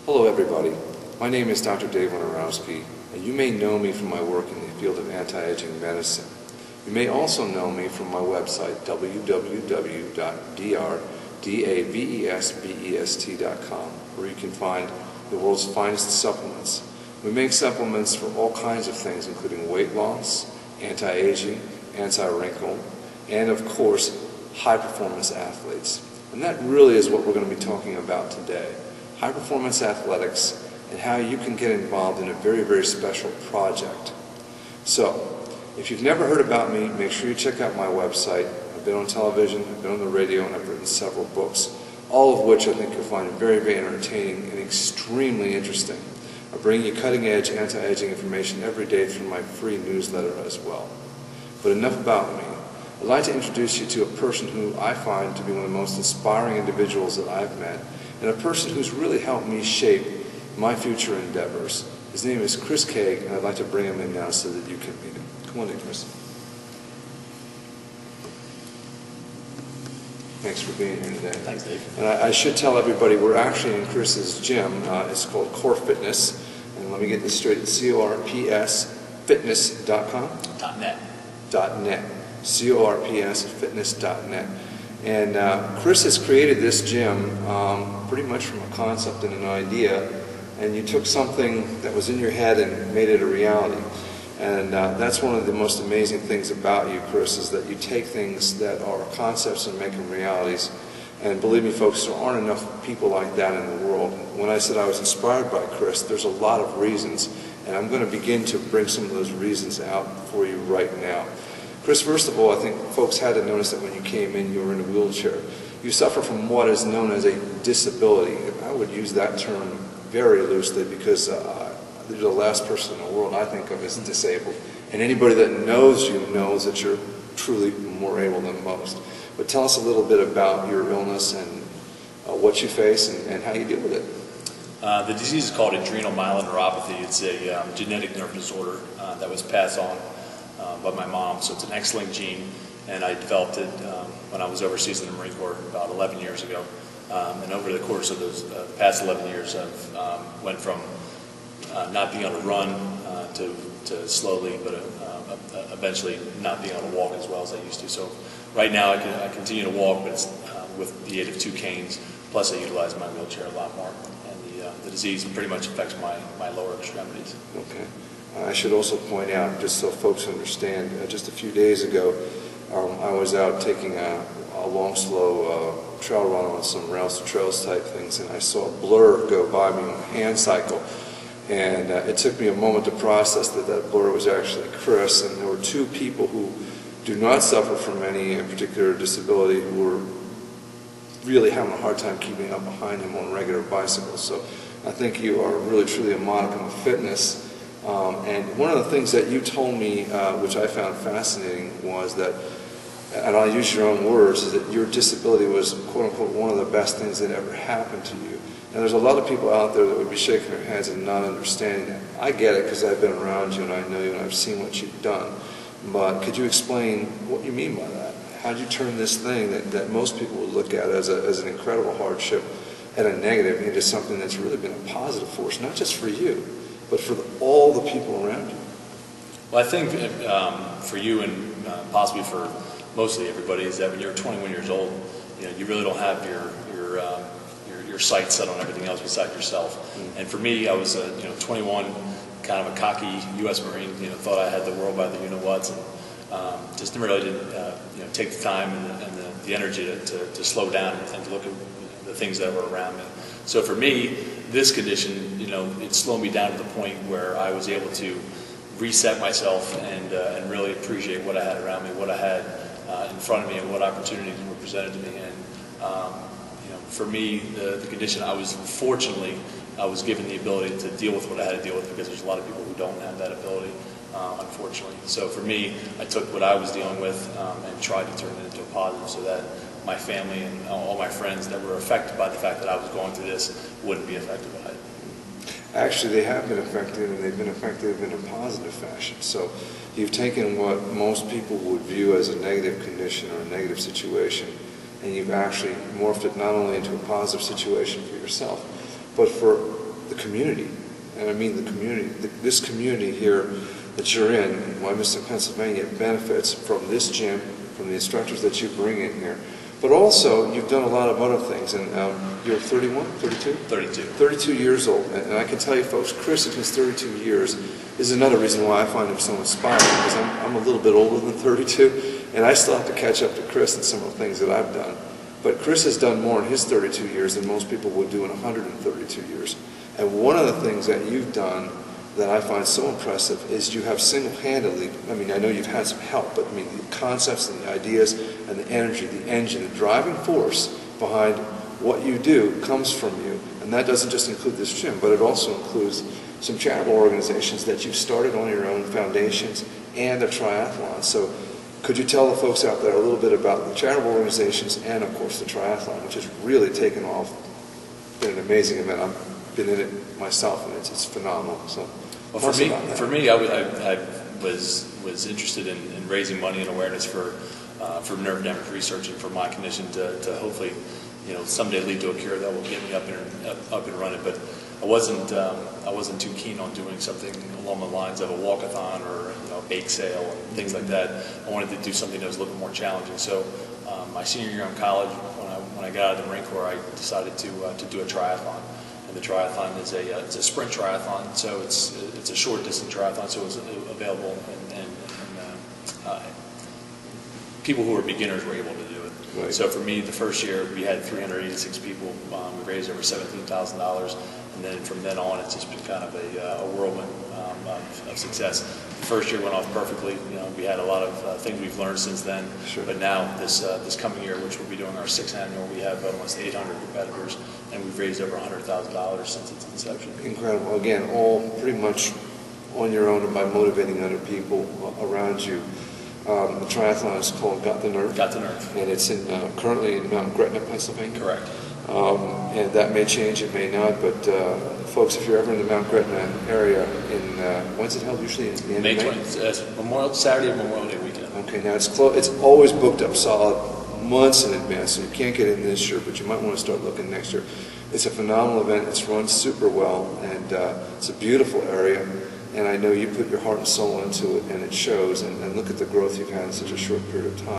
Hello everybody, my name is Dr. Dave Woynarowski, and you may know me from my work in the field of anti-aging medicine. You may also know me from my website, www.drdavesbest.com, where you can find the world's finest supplements. We make supplements for all kinds of things, including weight loss, anti-aging, anti-wrinkle, and of course, high-performance athletes. And that really is what we're going to be talking about today. High-performance athletics and how you can get involved in a very, very special project. So, if you've never heard about me, make sure you check out my website. I've been on television, I've been on the radio, and I've written several books, all of which I think you'll find very, very entertaining and extremely interesting. I bring you cutting-edge anti-aging information every day through my free newsletter as well. But enough about me. I'd like to introduce you to a person who I find to be one of the most inspiring individuals that I've met, and a person who's really helped me shape my future endeavors. His name is Chris Kaag, and I'd like to bring him in now so that you can meet him. Come on in, Chris. Thanks for being here today. Thanks, Dave. And I should tell everybody, we're actually in Chris's gym. It's called Core Fitness. And let me get this straight, corpsfitness.com? .net. .net. corpsfitness.net. And Chris has created this gym pretty much from a concept and an idea, and you took something that was in your head and made it a reality. And that's one of the most amazing things about you, Chris, is that you take things that are concepts and make them realities. And believe me, folks, there aren't enough people like that in the world. When I said I was inspired by Chris, there's a lot of reasons, and I'm going to begin to bring some of those reasons out for you right now. Chris, first of all, I think folks had to notice that when you came in, you were in a wheelchair. You suffer from what is known as a disability. And I would use that term very loosely because you're the last person in the world I think of as disabled. And anybody that knows you knows that you're truly more able than most. But tell us a little bit about your illness and what you face and how you deal with it. The disease is called adrenal myeloneuropathy. It's a genetic nerve disorder that was passed on by my mom, so it's an X-linked gene, and I developed it when I was overseas in the Marine Corps about 11 years ago. And over the course of those past 11 years, I've went from not being able to run to slowly, but eventually not being able to walk as well as I used to. So right now I continue to walk, but it's with the aid of 2 canes, plus I utilize my wheelchair a lot more. And the disease pretty much affects my lower extremities. Okay. I should also point out, just so folks understand, just a few days ago, I was out taking a long, slow trail run on some rails to trails type things, and I saw a blur go by me on a hand cycle. And it took me a moment to process that blur was actually Chris, and there were 2 people who do not suffer from any particular disability who were really having a hard time keeping up behind him on regular bicycles. So I think you are really truly a modicum of fitness. And one of the things that you told me, which I found fascinating, was that, and I'll use your own words, is that your disability was, quote unquote, one of the best things that ever happened to you. Now there's a lot of people out there that would be shaking their heads and not understanding that. I get it because I've been around you and I know you and I've seen what you've done. But could you explain what you mean by that? How did you turn this thing that most people would look at as an incredible hardship and a negative into something that's really been a positive force, not just for you, but for all the people around you? Well, I think for you and possibly for mostly everybody is that when you're 21 years old, you really don't have your sights set on everything else besides yourself. Mm-hmm. And for me, I was 21, kind of a cocky U.S. Marine, thought I had the world by the you-know-whats, and just really didn't take the time and the energy to slow down and to look at the things that were around me. So for me, this condition, it slowed me down to the point where I was able to reset myself and really appreciate what I had around me, what I had in front of me, and what opportunities were presented to me. And for me, the condition, I was given the ability to deal with what I had to deal with, because there's a lot of people who don't have that ability, unfortunately. So for me, I took what I was dealing with and tried to turn it into a positive, so that my family and all my friends that were affected by the fact that I was going through this wouldn't be affected by it. Actually, they have been affected, and they've been affected in a positive fashion. So you've taken what most people would view as a negative condition or a negative situation, and you've actually morphed it not only into a positive situation for yourself, but for the community, and I mean the community, this community here that you're in, Wyomissing, Pennsylvania, benefits from this gym, from the instructors that you bring in here. But also, you've done a lot of other things, and you're 31, 32? 32. 32 years old, and I can tell you folks, Chris, in his 32 years, is another reason why I find him so inspiring, because I'm a little bit older than 32, and I still have to catch up to Chris in some of the things that I've done. But Chris has done more in his 32 years than most people would do in 132 years. And one of the things that you've done that I find so impressive is you have single-handedly, I mean, I know you've had some help, but I mean, the concepts and the ideas and the energy, the engine, the driving force behind what you do comes from you. And that doesn't just include this gym, but it also includes some charitable organizations that you've started on your own, foundations, and a triathlon. So could you tell the folks out there a little bit about the charitable organizations and, of course, the triathlon, which has really taken off, been an amazing event. I've been in it myself, and it's phenomenal. So, well, for me, I was interested in raising money and awareness for nerve damage research and for my condition to hopefully, someday lead to a cure that will get me up and running. But I wasn't too keen on doing something along the lines of a walkathon or a bake sale and things like that. I wanted to do something that was a little bit more challenging. So my senior year in college, when I got out of the Marine Corps, I decided to do a triathlon. And the triathlon is it's a sprint triathlon, so it's a short distance triathlon, so it's available and people who are beginners were able to do it. Right. So for me, the first year we had 386 people. We raised over $17,000, and then from then on, it's just been kind of a whirlwind of success. The first year went off perfectly. We had a lot of things we've learned since then. Sure. But now this coming year, which we'll be doing our 6th annual, we have almost 800 competitors, and we've raised over $100,000 since its inception. Incredible. Again, all pretty much on your own and by motivating other people around you. The triathlon is called Got the Nerve. Got the Nerve. And it's currently in Mount Gretna, Pennsylvania. Correct. And that may change, it may not, but folks, if you're ever in the Mount Gretna area, when's it held? Usually at the end May of May? 20th, Saturday of Memorial Day weekend. Okay, now it's always booked up solid months in advance, so you can't get in this year, but you might want to start looking next year. It's a phenomenal event. It's run super well, and it's a beautiful area. And I know you put your heart and soul into it, and it shows. And look at the growth you've had in such a short period of time.